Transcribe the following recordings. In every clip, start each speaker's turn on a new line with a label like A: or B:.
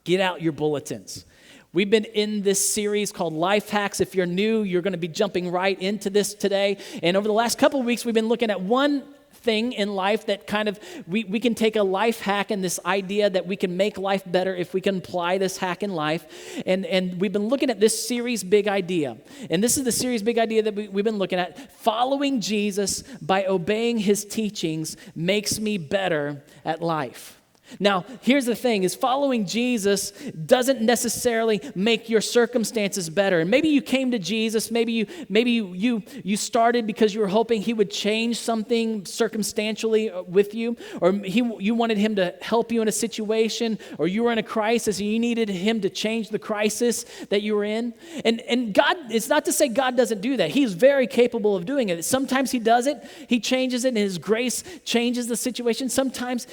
A: Get out your bulletins. We've been in this series called Life Hacks. If you're new, you're going to be jumping right into this today. And over the last couple of weeks, we've been looking at one thing in life that kind of, we can take a life hack and this idea that we can make life better if we can apply this hack in life. And we've been looking at this series big idea. And this is the series big idea that we've been looking at. Following Jesus by obeying his teachings makes me better at life. Now, here's the thing, is following Jesus doesn't necessarily make your circumstances better. And maybe you came to Jesus, maybe you started because you were hoping he would change something circumstantially with you, or you wanted him to help you in a situation, or you were in a crisis and you needed him to change the crisis that you were in. And God, it's not to say God doesn't do that. He's very capable of doing it. Sometimes he does it, he changes it, and his grace changes the situation. Sometimes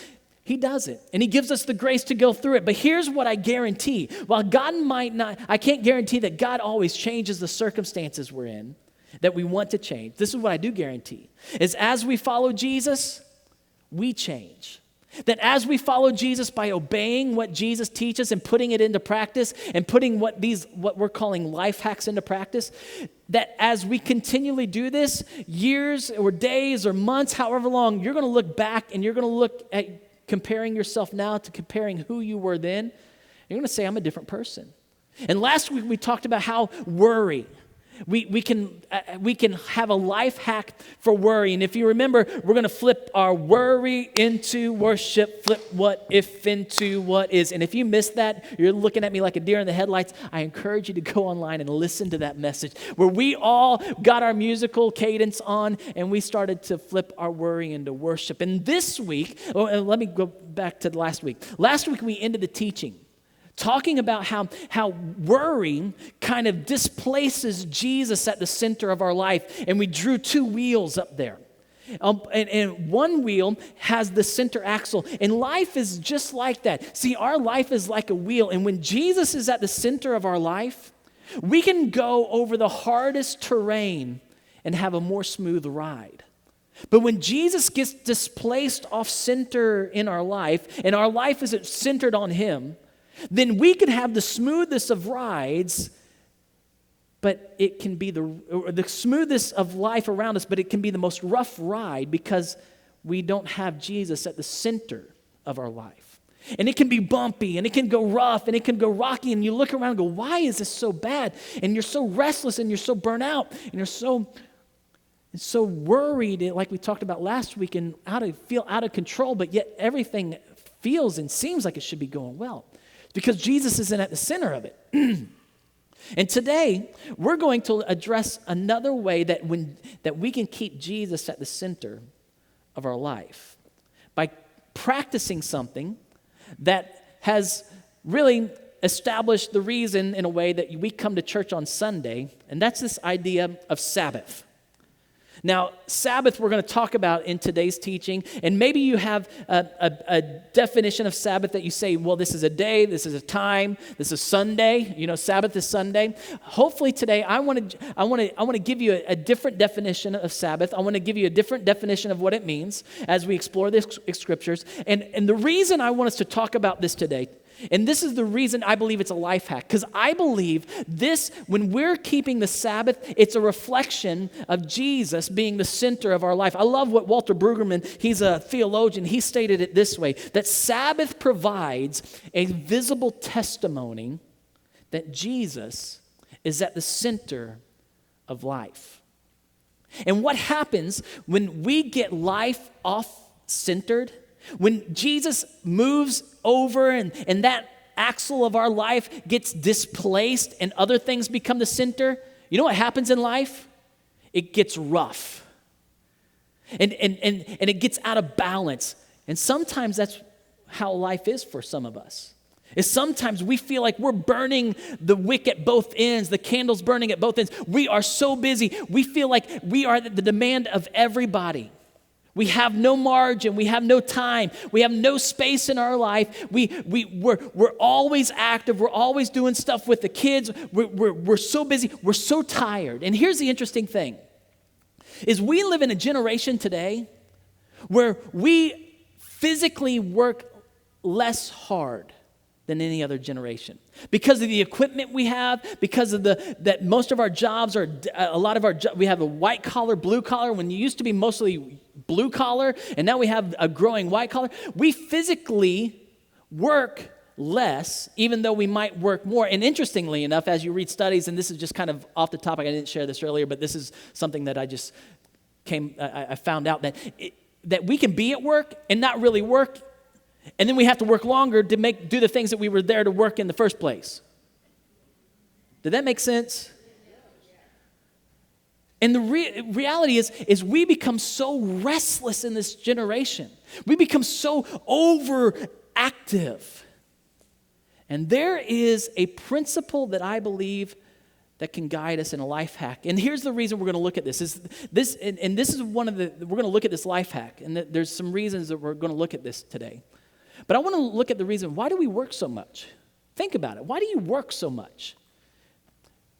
A: he does it, and he gives us the grace to go through it. But here's what I guarantee. While God might not, I can't guarantee that God always changes the circumstances we're in that we want to change. This is what I do guarantee, is as we follow Jesus, we change. That as we follow Jesus by obeying what Jesus teaches and putting it into practice and putting what we're calling life hacks into practice, that as we continually do this, years or days or months, however long, you're going to look back and you're going to look at comparing yourself now to comparing who you were then, you're going to say, I'm a different person. And last week we talked about how worry, we can have a life hack for worry. And if you remember, we're going to flip our worry into worship, flip what if into what is. And if you missed that, you're looking at me like a deer in the headlights, I encourage you to go online and listen to that message where we all got our musical cadence on and we started to flip our worry into worship. And this week, let me go back to last week. Last week we ended the teaching talking about how worry kind of displaces Jesus at the center of our life. And we drew two wheels up there. And one wheel has the center axle. And life is just like that. See, our life is like a wheel. And when Jesus is at the center of our life, we can go over the hardest terrain and have a more smooth ride. But when Jesus gets displaced off center in our life, and our life isn't centered on him, then we can have the smoothest of rides, but it can be the smoothest of life around us, but it can be the most rough ride because we don't have Jesus at the center of our life. And it can be bumpy, and it can go rough, and it can go rocky, and you look around and go, why is this so bad? And you're so restless, and you're so burnt out, and you're so worried, like we talked about last week, and feel out of control, but yet everything feels and seems like it should be going well. Because Jesus isn't at the center of it. And today, we're going to address another way that we can keep Jesus at the center of our life by practicing something that has really established the reason in a way that we come to church on Sunday, and that's this idea of Sabbath. Now, Sabbath we're going to talk about in today's teaching, and maybe you have a definition of Sabbath that you say, well, this is a day, this is a time, this is Sunday, Sabbath is Sunday. Hopefully today I want to give you a different definition of Sabbath. I want to give you a different definition of what it means as we explore the scriptures. And the reason I want us to talk about this today, and this is the reason I believe it's a life hack, because I believe this, when we're keeping the Sabbath, it's a reflection of Jesus being the center of our life. I love what Walter Brueggemann, he's a theologian, he stated it this way, that Sabbath provides a visible testimony that Jesus is at the center of life. And what happens when we get life off-centered? When Jesus moves over and that axle of our life gets displaced and other things become the center, you know what happens in life? It gets rough. And it gets out of balance. And sometimes that's how life is for some of us. Is sometimes we feel like we're burning the wick at both ends, the candle's burning at both ends. We are so busy. We feel like we are the demand of everybody. We have no margin. We have no time. We have no space in our life. We're always active. We're always doing stuff with the kids. We're so busy. We're so tired. And here's the interesting thing, is we live in a generation today where we physically work less hard than any other generation. Because of the equipment we have, because of that most of our jobs are, we have a white collar, blue collar, when you used to be mostly blue collar, and now we have a growing white collar. We physically work less, even though we might work more. And interestingly enough, as you read studies, and this is just kind of off the topic, I didn't share this earlier, but this is something that I found out that we can be at work and not really work, and then we have to work longer to do the things that we were there to work in the first place. Did that make sense? And the reality is we become so restless in this generation. We become so overactive. And there is a principle that I believe that can guide us in a life hack. And here's the reason we're going to look at this. We're going to look at this life hack. And there's some reasons that we're going to look at this today. But I want to look at the reason, why do we work so much? Think about it. Why do you work so much?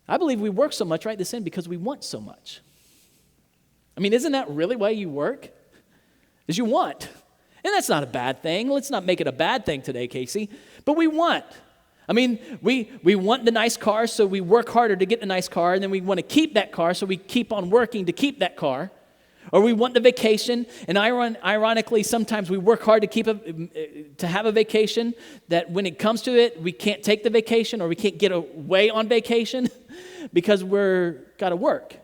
A: I believe we work so much, write this in, because we want so much. I mean, isn't that really why you work? Is you want. And that's not a bad thing. Let's not make it a bad thing today, Casey. But we want. I mean, we want the nice car, so we work harder to get the nice car, and then we want to keep that car, so we keep on working to keep that car. Or we want the vacation, and ironically, sometimes we work hard to have a vacation that when it comes to it, we can't take the vacation or we can't get away on vacation because we're got to work.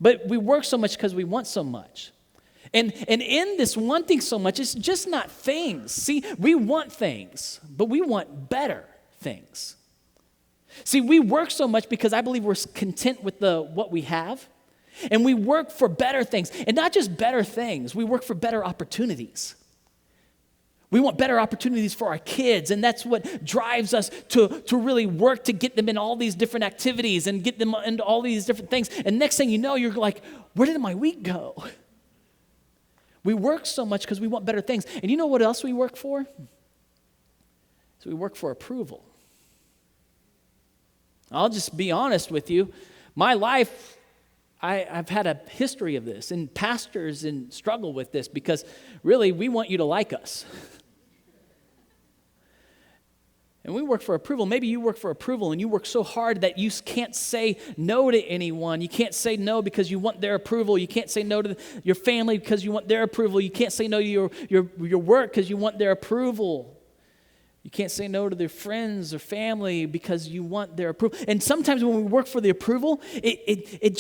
A: But we work so much because we want so much. And in this wanting so much, it's just not things. See, we want things, but we want better things. See, we work so much because I believe we're content with what we have. And we work for better things. And not just better things, we work for better opportunities. We want better opportunities for our kids, and that's what drives us to really work to get them in all these different activities and get them into all these different things. And next thing you know, you're like, where did my week go? We work so much because we want better things. And you know what else we work for? So we work for approval. I'll just be honest with you. My life, I've had a history of this, and pastors struggle with this because really we want you to like us. And we work for approval. Maybe you work for approval and you work so hard that you can't say no to anyone. You can't say no because you want their approval. You can't say no to your family because you want their approval. You can't say no to your work because you want their approval. You can't say no to their friends or family because you want their approval. And sometimes when we work for the approval, we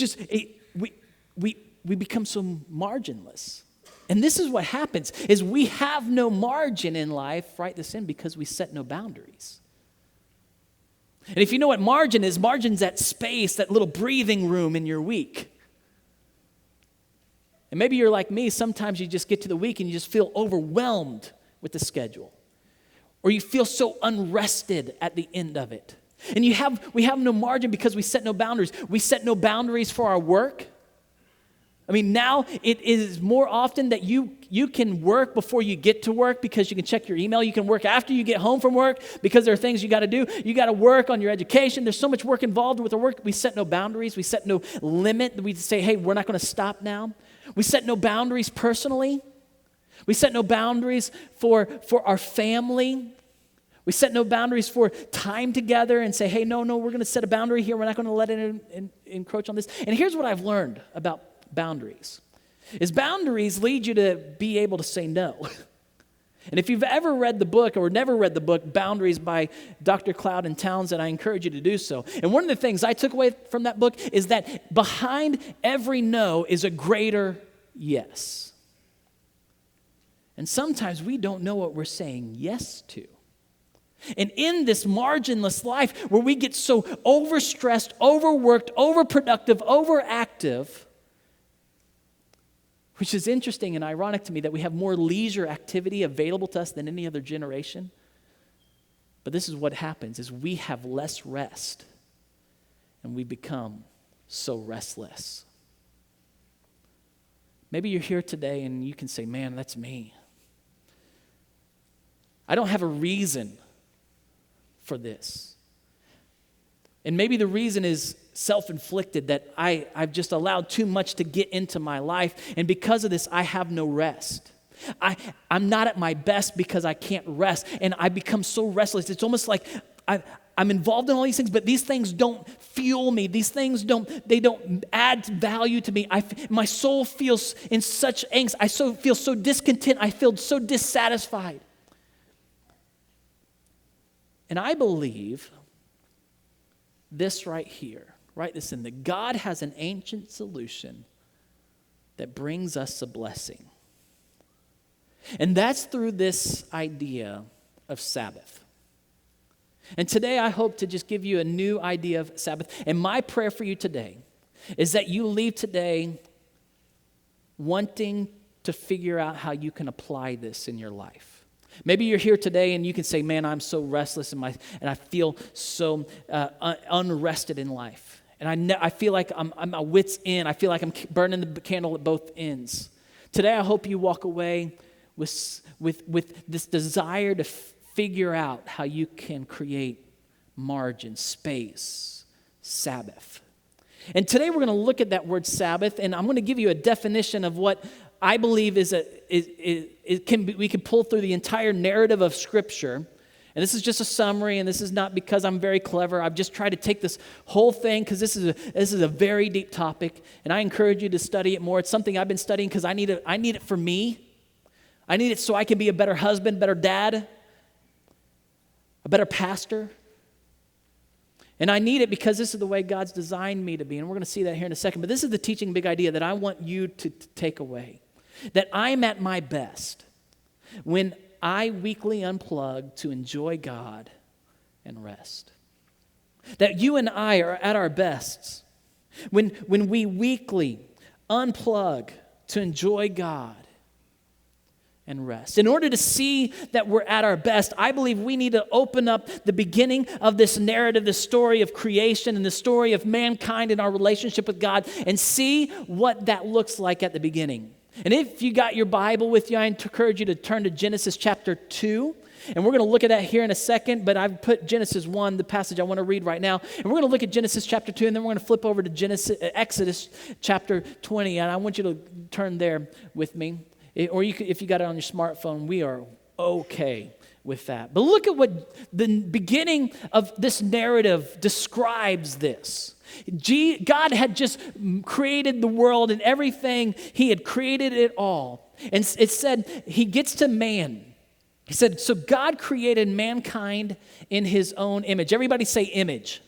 A: become so marginless. And this is what happens, is we have no margin in life, write this in, because we set no boundaries. And if you know what margin is, margin's that space, that little breathing room in your week. And maybe you're like me, sometimes you just get to the week and you just feel overwhelmed with the schedule. Or you feel so unrested at the end of it. And we have no margin because we set no boundaries. We set no boundaries for our work. I mean, now it is more often that you can work before you get to work because you can check your email. You can work after you get home from work because there are things you got to do. You got to work on your education. There's so much work involved with our work. We set no boundaries. We set no limit. We say, hey, we're not going to stop now. We set no boundaries personally. We set no boundaries for our family. We set no boundaries for time together and say, hey, no, we're going to set a boundary here. We're not going to let it encroach on this. And here's what I've learned about boundaries, is boundaries lead you to be able to say no. And if you've ever read the book or never read the book, Boundaries by Dr. Cloud and Townsend, I encourage you to do so. And one of the things I took away from that book is that behind every no is a greater yes. And sometimes we don't know what we're saying yes to. And in this marginless life where we get so overstressed, overworked, overproductive, overactive, which is interesting and ironic to me that we have more leisure activity available to us than any other generation. But this is what happens, is we have less rest and we become so restless. Maybe you're here today and you can say, man, that's me. I don't have a reason for this. And maybe the reason is self-inflicted, that I've just allowed too much to get into my life, and because of this, I have no rest. I'm not at my best because I can't rest, and I become so restless. It's almost like I'm involved in all these things, but these things don't fuel me. These things don't add value to me. My soul feels in such angst. I feel so discontent. I feel so dissatisfied. And I believe this right here. Write this in, that God has an ancient solution that brings us a blessing. And that's through this idea of Sabbath. And today I hope to just give you a new idea of Sabbath. And my prayer for you today is that you leave today wanting to figure out how you can apply this in your life. Maybe you're here today and you can say, man, I'm so restless and I feel so unrested in life. And I feel like I'm at wit's end. I feel like I'm burning the candle at both ends. Today I hope you walk away with this desire to figure out how you can create margin, space, Sabbath. And today we're going to look at that word Sabbath, and I'm going to give you a definition of what I believe we can pull through the entire narrative of Scripture. And this is just a summary, and this is not because I'm very clever. I've just tried to take this whole thing because this is a very deep topic, and I encourage you to study it more. It's something I've been studying because I need it for me. I need it so I can be a better husband, better dad, a better pastor. And I need it because this is the way God's designed me to be. And we're going to see that here in a second. But this is the teaching big idea that I want you to take away. That I'm at my best when I weekly unplug to enjoy God and rest. That you and I are at our best when we weekly unplug to enjoy God and rest. In order to see that we're at our best, I believe we need to open up the beginning of this narrative, the story of creation and the story of mankind and our relationship with God, and see what that looks like at the beginning. And if you got your Bible with you, I encourage you to turn to Genesis chapter 2. And we're going to look at that here in a second, but I've put Genesis 1, the passage I want to read right now. And we're going to look at Genesis chapter 2, and then we're going to flip over to Exodus chapter 20. And I want you to turn there with me. Or if you got it on your smartphone, we are okay with that. But look at what the beginning of this narrative describes this. God had just created the world and everything. He had created it all. And it said, he gets to man. He said, so God created mankind in his own image. Everybody say image.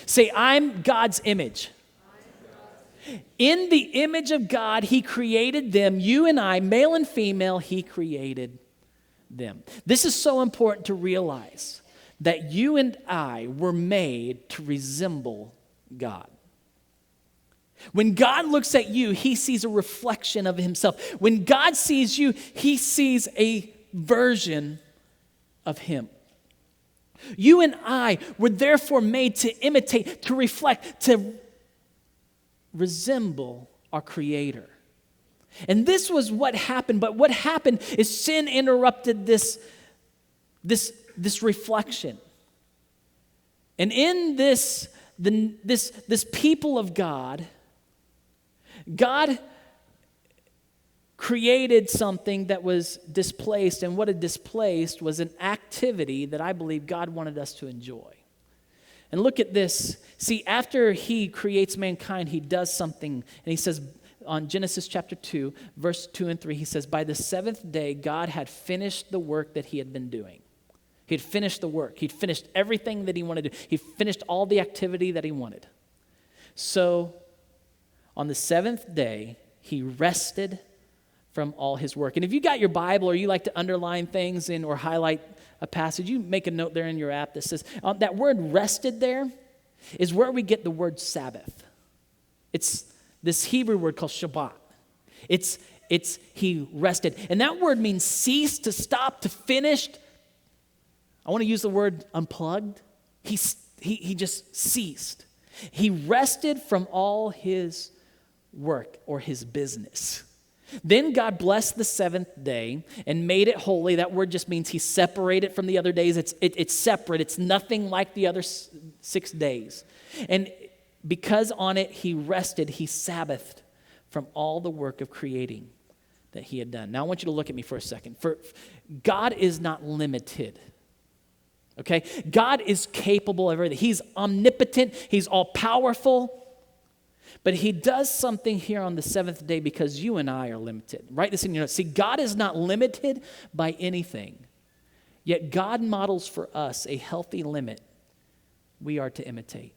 A: Say, I'm God's image. In the image of God, he created them. You and I, male and female, he created them. This is so important to realize that you and I were made to resemble God. When God looks at you, he sees a reflection of himself. When God sees you, he sees a version of him. You and I were therefore made to imitate, to reflect, to resemble our Creator. And this was what happened, but what happened is sin interrupted this reflection. And in this people of God created something that was displaced, and what it displaced was an activity that I believe God wanted us to enjoy. And look at this. See, after he creates mankind, he does something, and he says on Genesis chapter 2, verse 2 and 3, he says, by the seventh day, God had finished the work that he had been doing. He had finished the work. He'd finished everything that he wanted to do. He finished all the activity that he wanted. So on the seventh day, he rested from all his work. And if you got your Bible or you like to underline things or highlight a passage, you make a note there in your app that says, that word rested there is where we get the word Sabbath. It's this Hebrew word called Shabbat. It's he rested. And that word means cease, to stop, to finish. I want to use the word unplugged. He just ceased. He rested from all his work or his business. Then God blessed the seventh day and made it holy. That word just means he separated from the other days. It's separate. It's nothing like the other 6 days. And because on it he rested, he Sabbathed from all the work of creating that he had done. Now I want you to look at me for a second. For God is not limited. Okay? God is capable of everything. He's omnipotent. He's all-powerful. But he does something here on the seventh day because you and I are limited. Write this in your notes. See, God is not limited by anything. Yet God models for us a healthy limit we are to imitate.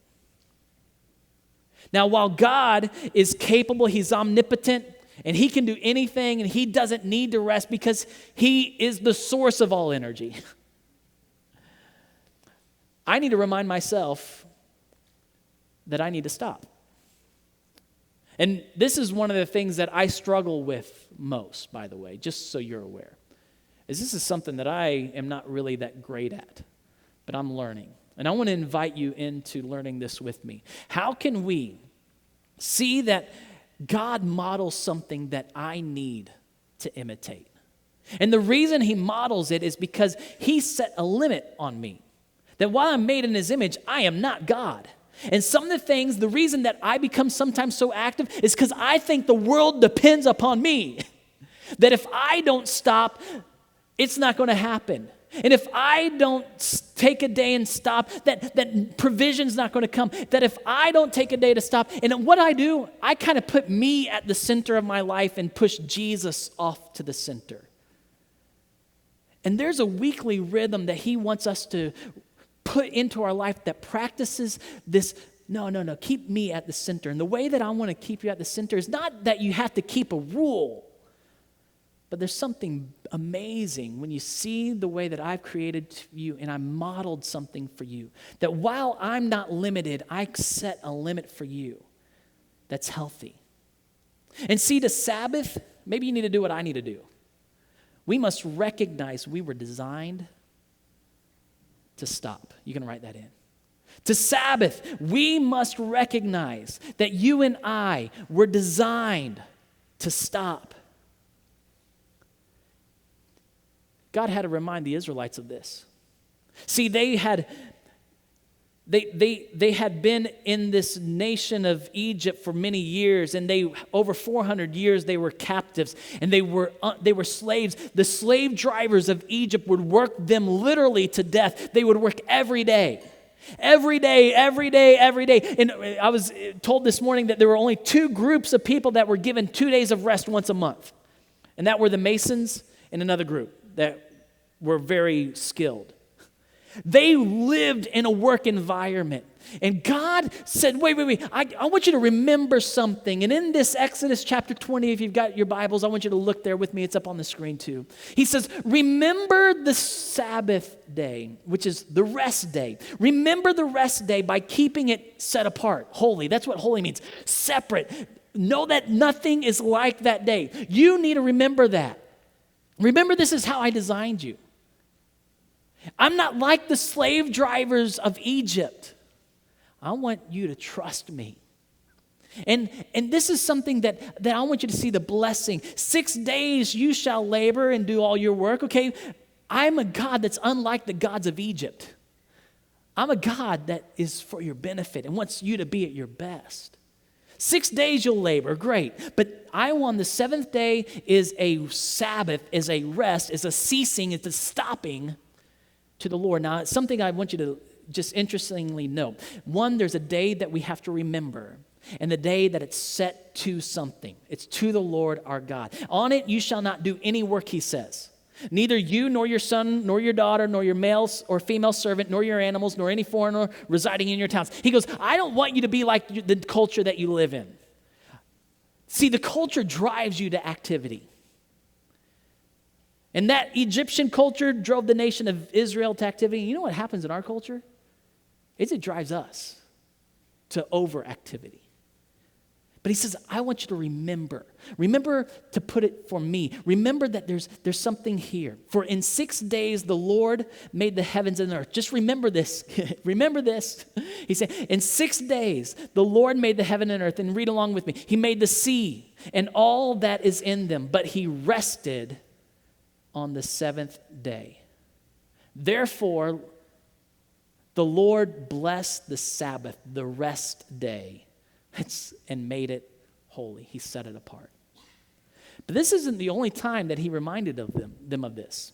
A: Now, while God is capable, he's omnipotent, and he can do anything, and he doesn't need to rest because he is the source of all energy. I need to remind myself that I need to stop. And this is one of the things that I struggle with most, by the way, just so you're aware. This is something that I am not really that great at, but I'm learning. And I want to invite you into learning this with me. How can we see that God models something that I need to imitate? And the reason he models it is because he set a limit on me. That while I'm made in his image, I am not God. And some of the things, the reason that I become sometimes so active is because I think the world depends upon me. That if I don't stop, it's not going to happen. And if I don't take a day and stop, that provision's not going to come. That if I don't take a day to stop, and what I do, I kind of put me at the center of my life and push Jesus off to the center. And there's a weekly rhythm that he wants us to put into our life that practices this, no, keep me at the center. And the way that I want to keep you at the center is not that you have to keep a rule, but there's something amazing when you see the way that I've created you and I modeled something for you. That while I'm not limited, I set a limit for you that's healthy. And see, to Sabbath, maybe you need to do what I need to do. We must recognize we were designed to stop. You can write that in. To Sabbath, we must recognize that you and I were designed to stop. God had to remind the Israelites of this. See, they had been in this nation of Egypt for many years, and over 400 years they were captives, and they were slaves. The slave drivers of Egypt would work them literally to death. They would work every day. Every day. And I was told this morning that there were only two groups of people that were given 2 days of rest once a month. And that were the Masons and another group that were very skilled. They lived in a work environment. And God said, wait. I want you to remember something. And in this Exodus chapter 20, if you've got your Bibles, I want you to look there with me. It's up on the screen too. He says, remember the Sabbath day, which is the rest day. Remember the rest day by keeping it set apart, holy. That's what holy means, separate. Know that nothing is like that day. You need to remember that. Remember, this is how I designed you. I'm not like the slave drivers of Egypt. I want you to trust me. And this is something that I want you to see the blessing. 6 days you shall labor and do all your work. Okay, I'm a God that's unlike the gods of Egypt. I'm a God that is for your benefit and wants you to be at your best. 6 days you'll labor, great. But I on the seventh day is a Sabbath, is a rest, is a ceasing, it's a stopping to the Lord. Now, it's something I want you to just interestingly note. One, there's a day that we have to remember, and the day that it's set to something. It's to the Lord our God. On it you shall not do any work, he says. Neither you, nor your son, nor your daughter, nor your male or female servant, nor your animals, nor any foreigner residing in your towns. He goes, I don't want you to be like the culture that you live in. See, the culture drives you to activity. And that Egyptian culture drove the nation of Israel to activity. You know what happens in our culture? It drives us to overactivity. But he says, I want you to remember. Remember to put it for me. Remember that there's something here. For in 6 days the Lord made the heavens and the earth. Just remember this. Remember this. He said, in 6 days the Lord made the heaven and earth. And read along with me. He made the sea and all that is in them. But he rested on the seventh day. Therefore, the Lord blessed the Sabbath, the rest day, and made it holy. He set it apart. But this isn't the only time that he reminded them of this.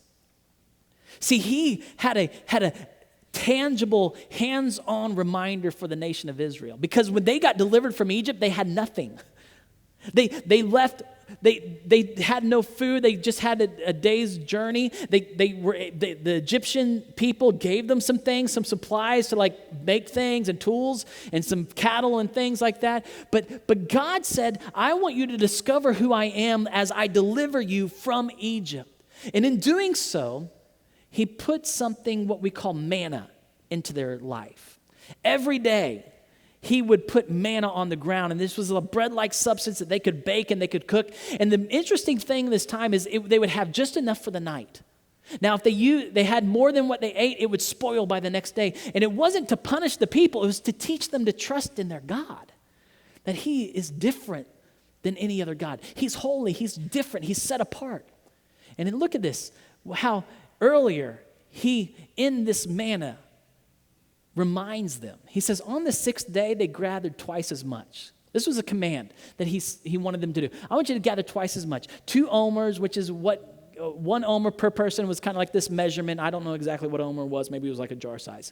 A: See, he had a tangible, hands-on reminder for the nation of Israel. Because when they got delivered from Egypt, they had nothing. They left. They had no food. They just had a day's journey. The Egyptian people gave them some things, some supplies to like make things and tools and some cattle and things like that. But God said, I want you to discover who I am as I deliver you from Egypt. And in doing so, he put something, what we call manna, into their life. Every day, he would put manna on the ground, and this was a bread-like substance that they could bake and they could cook. And the interesting thing this time is they would have just enough for the night. Now, if they had more than what they ate, it would spoil by the next day. And it wasn't to punish the people, it was to teach them to trust in their God, that he is different than any other God. He's holy, he's different, he's set apart. And then look at this, how earlier he, in this manna, reminds them. He says, on the sixth day, they gathered twice as much. This was a command that he wanted them to do. I want you to gather twice as much. 2 omers, which is what 1 omer per person was kind of like this measurement. I don't know exactly what omer was. Maybe it was like a jar size.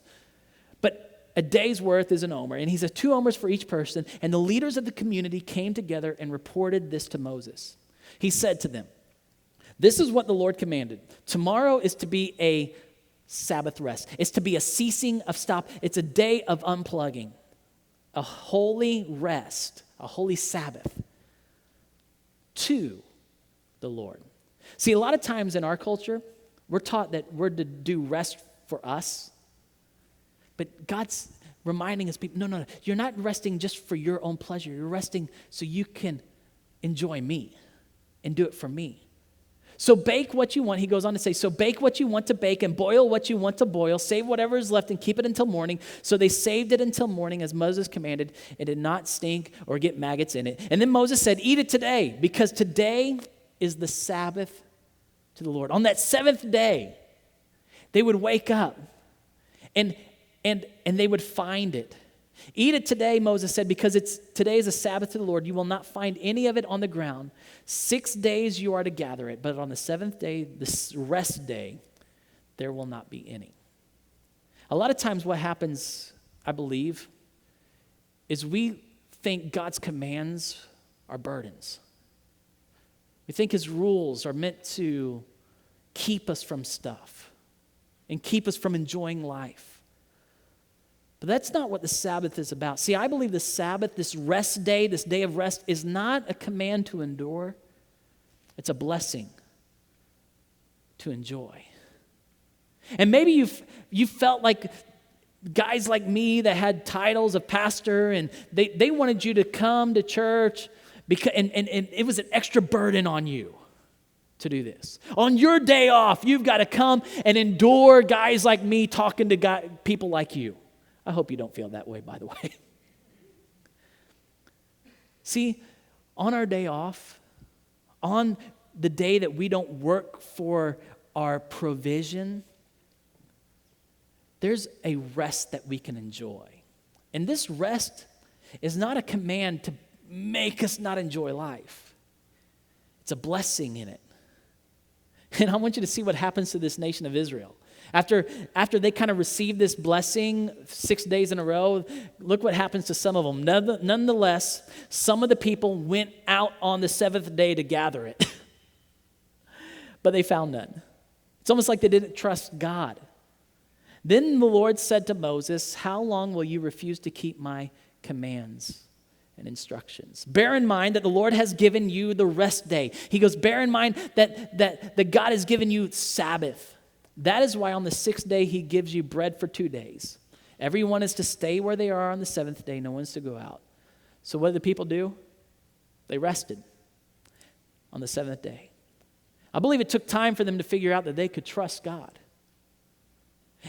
A: But a day's worth is an omer. And he says 2 omers for each person. And the leaders of the community came together and reported this to Moses. He said to them, this is what the Lord commanded. Tomorrow is to be a Sabbath rest. It's to be a ceasing of stop. It's a day of unplugging, a holy rest, a holy Sabbath to the Lord. See, a lot of times in our culture, we're taught that we're to do rest for us, but God's reminding us, no, you're not resting just for your own pleasure. You're resting so you can enjoy me and do it for me. So bake what you want. He goes on to say, so bake what you want to bake and boil what you want to boil. Save whatever is left and keep it until morning. So they saved it until morning as Moses commanded. It did not stink or get maggots in it. And then Moses said, eat it today because today is the Sabbath to the Lord. On that 7th day, they would wake up and they would find it. Eat it today, Moses said, because today is a Sabbath to the Lord. You will not find any of it on the ground. 6 days you are to gather it, but on the 7th day, the rest day, there will not be any. A lot of times what happens, I believe, is we think God's commands are burdens. We think his rules are meant to keep us from stuff and keep us from enjoying life. But that's not what the Sabbath is about. See, I believe the Sabbath, this rest day, this day of rest, is not a command to endure. It's a blessing to enjoy. And maybe you felt like guys like me that had titles of pastor, and they wanted you to come to church, and it was an extra burden on you to do this. On your day off, you've got to come and endure guys like me talking to people like you. I hope you don't feel that way, by the way. See, on our day off, on the day that we don't work for our provision, there's a rest that we can enjoy. And this rest is not a command to make us not enjoy life. It's a blessing in it. And I want you to see what happens to this nation of Israel. After they kind of received this blessing 6 days in a row, look what happens to some of them. Nonetheless, some of the people went out on the 7th day to gather it. But they found none. It's almost like they didn't trust God. Then the Lord said to Moses, how long will you refuse to keep my commands and instructions? Bear in mind that the Lord has given you the rest day. He goes, bear in mind that God has given you Sabbath. That is why on the 6th day he gives you bread for 2 days. Everyone is to stay where they are on the 7th day. No one's to go out. So what did the people do? They rested on the 7th day. I believe it took time for them to figure out that they could trust God.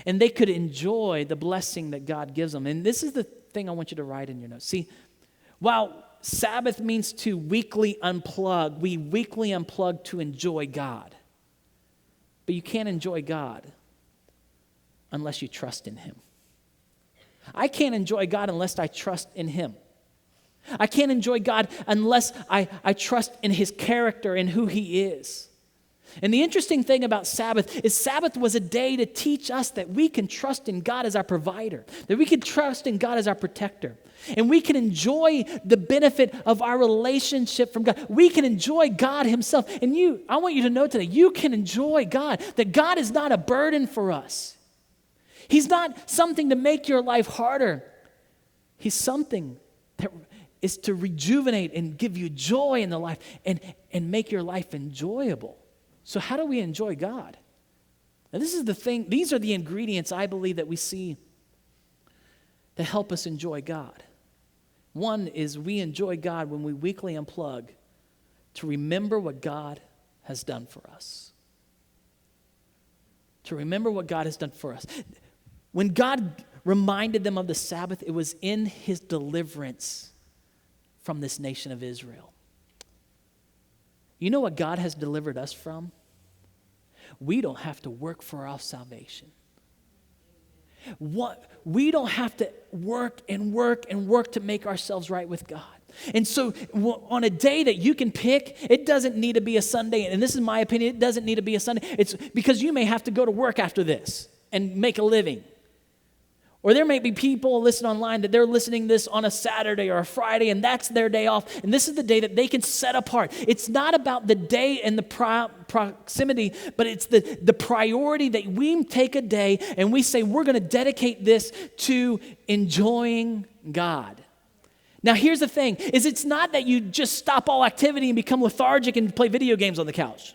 A: And they could enjoy the blessing that God gives them. And this is the thing I want you to write in your notes. See, while Sabbath means to weekly unplug, we weekly unplug to enjoy God. But you can't enjoy God unless you trust in him. I can't enjoy God unless I trust in him. I can't enjoy God unless I trust in his character and who he is. And the interesting thing about Sabbath is Sabbath was a day to teach us that we can trust in God as our provider, that we can trust in God as our protector, and we can enjoy the benefit of our relationship from God. We can enjoy God himself. And I want you to know today, you can enjoy God, that God is not a burden for us. He's not something to make your life harder. He's something that is to rejuvenate and give you joy in the life and make your life enjoyable. So how do we enjoy God? Now this is the thing, these are the ingredients I believe that we see that help us enjoy God. One is we enjoy God when we weekly unplug to remember what God has done for us. To remember what God has done for us. When God reminded them of the Sabbath, it was in his deliverance from this nation of Israel. You know what God has delivered us from? We don't have to work for our salvation. We don't have to work to make ourselves right with God. And so on a day that you can pick, it doesn't need to be a Sunday, and this is my opinion, it doesn't need to be a Sunday. It's because you may have to go to work after this and make a living. Or there may be people listening online that they're listening this on a Saturday or a Friday, and that's their day off, and this is the day that they can set apart. It's not about the day and the proximity, but it's the priority that we take a day and we say we're going to dedicate this to enjoying God. Now here's the thing, is it's not that you just stop all activity and become lethargic and play video games on the couch.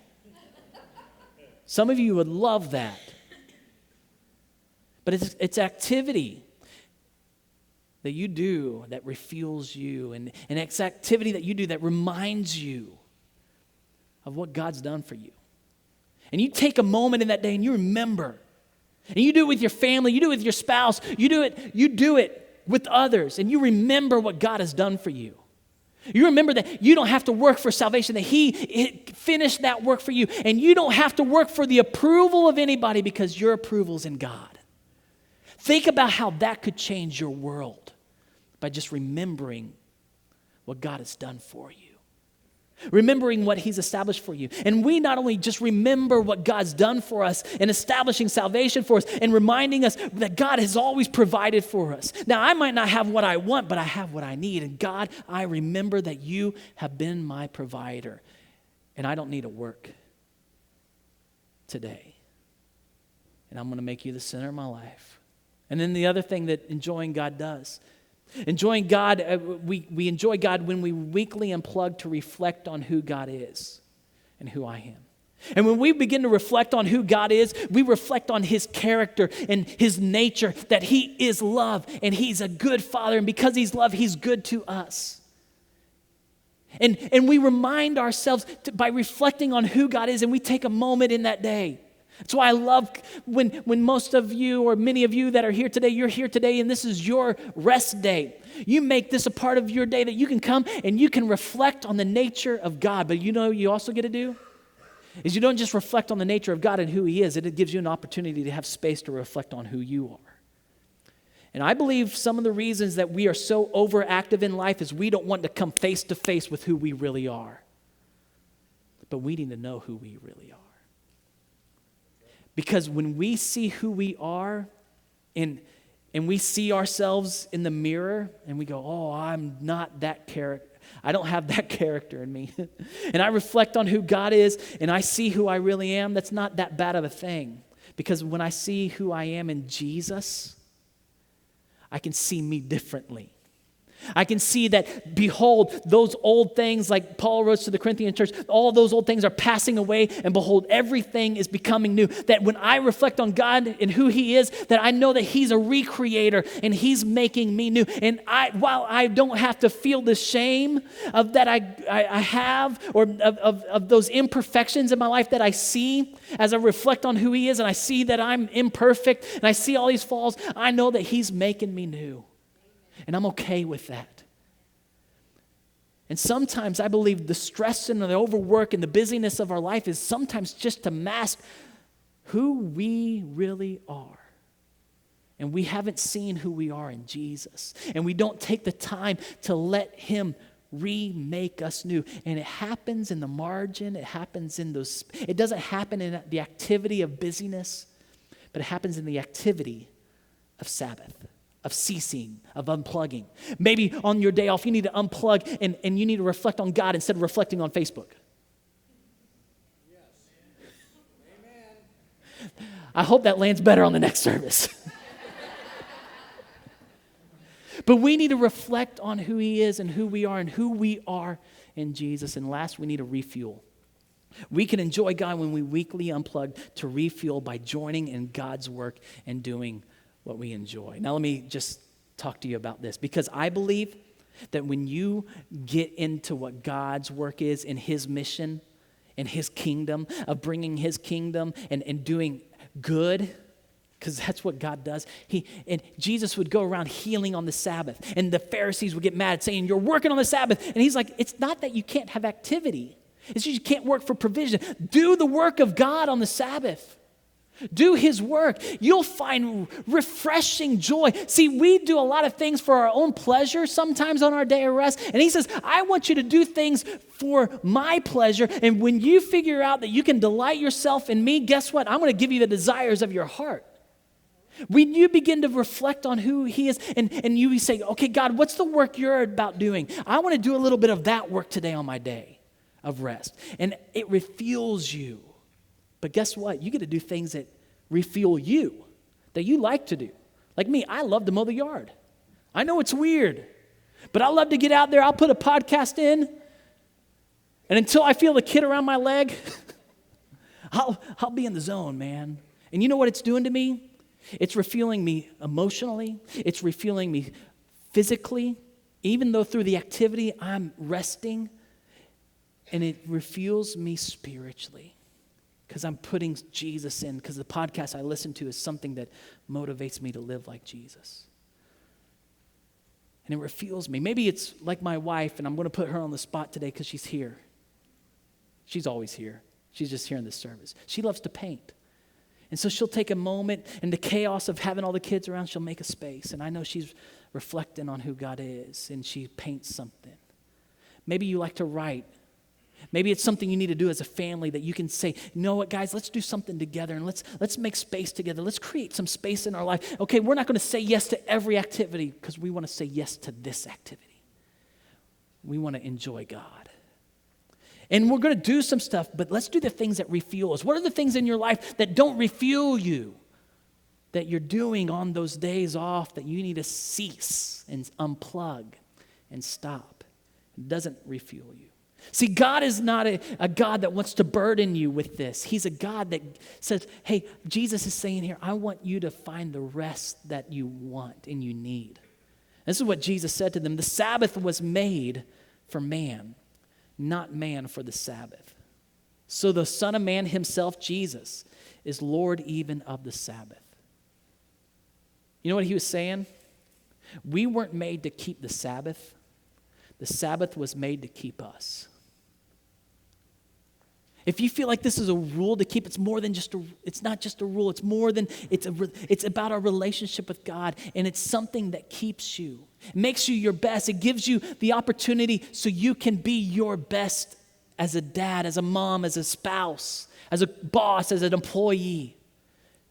A: Some of you would love that. But it's activity that you do that refuels you, and it's activity that you do that reminds you of what God's done for you. And you take a moment in that day and you remember. And you do it with your family, you do it with your spouse, you do it with others, and you remember what God has done for you. You remember that you don't have to work for salvation, that he finished that work for you, and you don't have to work for the approval of anybody because your approval's in God. Think about how that could change your world by just remembering what God has done for you. Remembering what he's established for you. And we not only just remember what God's done for us and establishing salvation for us and reminding us that God has always provided for us. Now, I might not have what I want, but I have what I need. And God, I remember that you have been my provider. And I don't need to work today. And I'm going to make you the center of my life. And then the other thing that enjoying God does. Enjoying God, we enjoy God when we weekly unplug to reflect on who God is and who I am. And when we begin to reflect on who God is, we reflect on his character and his nature, that he is love and he's a good father. And because he's love, he's good to us. And we remind ourselves by reflecting on who God is, and we take a moment in that day. That's why I love when most of you or many of you that are here today, you're here today and this is your rest day. You make this a part of your day that you can come and you can reflect on the nature of God. But you know what you also get to do? Is you don't just reflect on the nature of God and who he is. It gives you an opportunity to have space to reflect on who you are. And I believe some of the reasons that we are so overactive in life is we don't want to come face to face with who we really are. But we need to know who we really are. Because when we see who we are and we see ourselves in the mirror and we go, oh, I'm not that character. I don't have that character in me. And I reflect on who God is and I see who I really am, that's not that bad of a thing. Because when I see who I am in Jesus, I can see me differently. I can see that, behold, those old things, like Paul wrote to the Corinthian church, all those old things are passing away, and behold, everything is becoming new. That when I reflect on God and who he is, that I know that he's a recreator, and he's making me new. And while I don't have to feel the shame of that I have, or of those imperfections in my life that I see, as I reflect on who he is, and I see that I'm imperfect, and I see all these flaws, I know that he's making me new. And I'm okay with that. And sometimes I believe the stress and the overwork and the busyness of our life is sometimes just to mask who we really are and we haven't seen who we are in Jesus, and we don't take the time to let him remake us new. And it happens in the margin. It happens in those, it doesn't happen in the activity of busyness, but it happens in the activity of Sabbath, of ceasing, of unplugging. Maybe on your day off, you need to unplug and you need to reflect on God instead of reflecting on Facebook. Yes. Amen. I hope that lands better on the next service. But we need to reflect on who he is and who we are and who we are in Jesus. And last, we need to refuel. We can enjoy God when we weekly unplug to refuel by joining in God's work and doing what we enjoy. Now, let me just talk to you about this, because I believe that when you get into what God's work is in his mission, in his kingdom, of bringing his kingdom and doing good, because that's what God does. And Jesus would go around healing on the Sabbath, and the Pharisees would get mad saying, you're working on the Sabbath. And he's like, it's not that you can't have activity. It's just you can't work for provision. Do the work of God on the Sabbath. Do his work. You'll find refreshing joy. See, we do a lot of things for our own pleasure sometimes on our day of rest. And he says, I want you to do things for my pleasure. And when you figure out that you can delight yourself in me, guess what? I'm going to give you the desires of your heart. When you begin to reflect on who he is and you say, okay, God, what's the work you're about doing? I want to do a little bit of that work today on my day of rest. And it refuels you. But guess what? You get to do things that refuel you, that you like to do. Like me, I love to mow the yard. I know it's weird, but I love to get out there. I'll put a podcast in, and until I feel the kid around my leg, I'll be in the zone, man. And you know what it's doing to me? It's refueling me emotionally. It's refueling me physically, even though through the activity I'm resting. And it refuels me spiritually because I'm putting Jesus in, because the podcast I listen to is something that motivates me to live like Jesus. And it refuels me. Maybe it's like my wife, and I'm going to put her on the spot today because she's here. She's always here. She's just here in this service. She loves to paint. And so she'll take a moment, in the chaos of having all the kids around, she'll make a space. And I know she's reflecting on who God is, and she paints something. Maybe you like to write. Maybe it's something you need to do as a family that you can say, you know what, guys, let's do something together, and let's make space together. Let's create some space in our life. Okay, we're not going to say yes to every activity because we want to say yes to this activity. We want to enjoy God. And we're going to do some stuff, but let's do the things that refuel us. What are the things in your life that don't refuel you, that you're doing on those days off that you need to cease and unplug and stop? It doesn't refuel you. See, God is not a God that wants to burden you with this. He's a God that says, hey, Jesus is saying here, I want you to find the rest that you want and you need. This is what Jesus said to them. The Sabbath was made for man, not man for the Sabbath. So the Son of Man himself, Jesus, is Lord even of the Sabbath. You know what he was saying? We weren't made to keep the Sabbath. The Sabbath was made to keep us. If you feel like this is a rule to keep, it's more than just it's not just a rule. It's more than, it's about our relationship with God, and it's something that keeps you. It makes you your best. It gives you the opportunity so you can be your best as a dad, as a mom, as a spouse, as a boss, as an employee.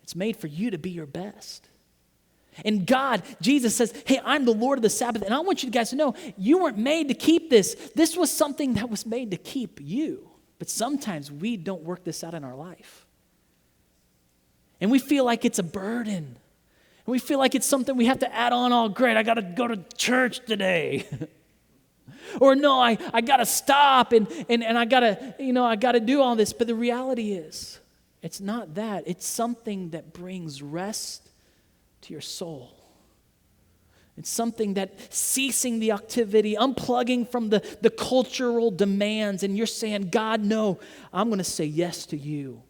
A: It's made for you to be your best. And God, Jesus says, hey, I'm the Lord of the Sabbath, and I want you guys to know, you weren't made to keep this. This was something that was made to keep you. But sometimes we don't work this out in our life. And we feel like it's a burden. And we feel like it's something we have to add on. Oh, great, I got to go to church today. Or no, I got to stop and I got to do all this. But the reality is, it's not that. It's something that brings rest to your soul. It's something that ceasing the activity, unplugging from the cultural demands, and you're saying, God, no, I'm going to say yes to you.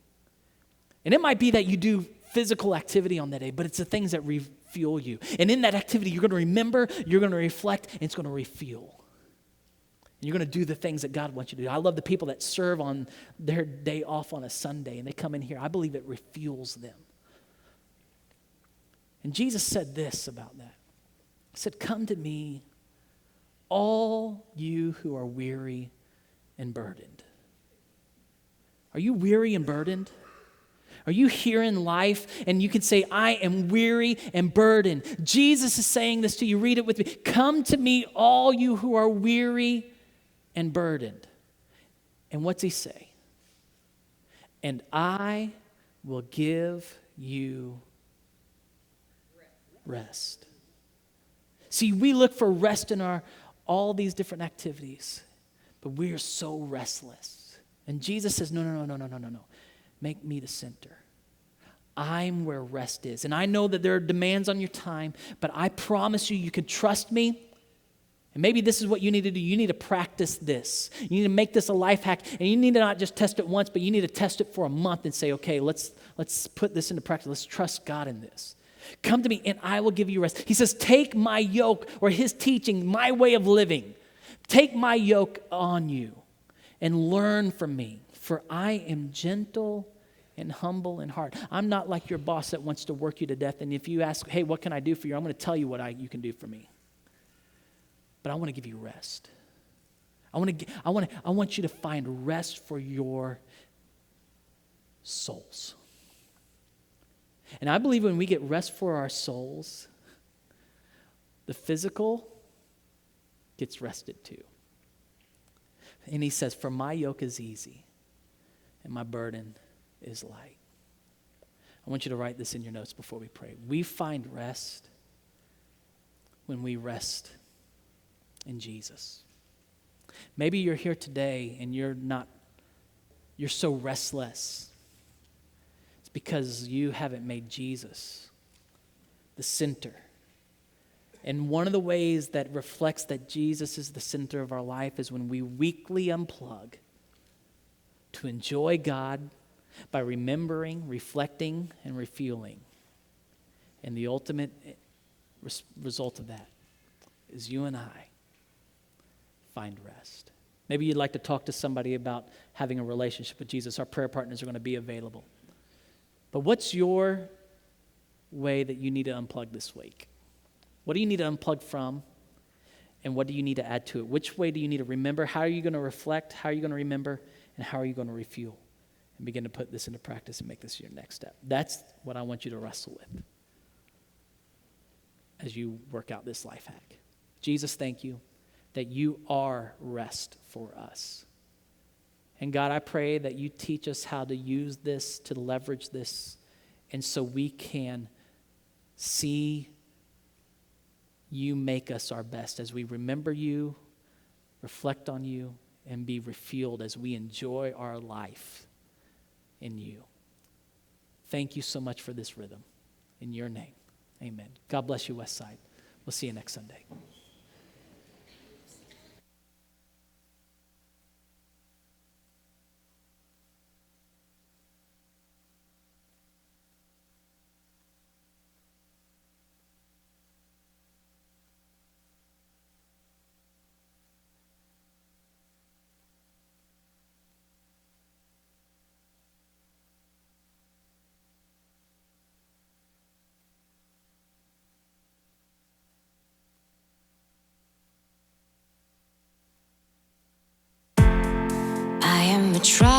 A: And it might be that you do physical activity on that day, but it's the things that refuel you. And in that activity, you're going to remember, you're going to reflect, and it's going to refuel. And you're going to do the things that God wants you to do. I love the people that serve on their day off on a Sunday, and they come in here. I believe it refuels them. And Jesus said this about that. He said, come to me, all you who are weary and burdened. Are you weary and burdened? Are you here in life and you can say, I am weary and burdened? Jesus is saying this to you. Read it with me. Come to me, all you who are weary and burdened. And what's he say? And I will give you rest. See, we look for rest in all these different activities, but we are so restless. And Jesus says, no. Make me the center. I'm where rest is. And I know that there are demands on your time, but I promise you can trust me. And maybe this is what you need to do. You need to practice this. You need to make this a life hack. And you need to not just test it once, but you need to test it for a month and say, okay, let's put this into practice. Let's trust God in this. Come to me and I will give you rest. He says, take my yoke, or his teaching, my way of living. Take my yoke on you and learn from me. For I am gentle and humble in heart. I'm not like your boss that wants to work you to death. And if you ask, hey, what can I do for you? I'm going to tell you what you can do for me. But I want to give you rest. I want you to find rest for your souls. And I believe when we get rest for our souls, the physical gets rested too. And he says, for my yoke is easy and my burden is light. I want you to write this in your notes before we pray. We find rest when we rest in Jesus. Maybe you're here today and you're so restless. It's because you haven't made Jesus the center. And one of the ways that reflects that Jesus is the center of our life is when we weekly unplug to enjoy God by remembering, reflecting, and refueling. And the ultimate result of that is you and I find rest. Maybe you'd like to talk to somebody about having a relationship with Jesus. Our prayer partners are going to be available. But what's your way that you need to unplug this week? What do you need to unplug from? And what do you need to add to it? Which way do you need to remember? How are you going to reflect? How are you going to remember? And how are you going to refuel? And begin to put this into practice and make this your next step. That's what I want you to wrestle with as you work out this life hack. Jesus, thank you that you are rest for us. And God, I pray that you teach us how to use this, to leverage this, and so we can see you make us our best as we remember you, reflect on you, and be refueled as we enjoy our life in you. Thank you so much for this rhythm. In your name, amen. God bless you, Westside. We'll see you next Sunday.
B: I am a try.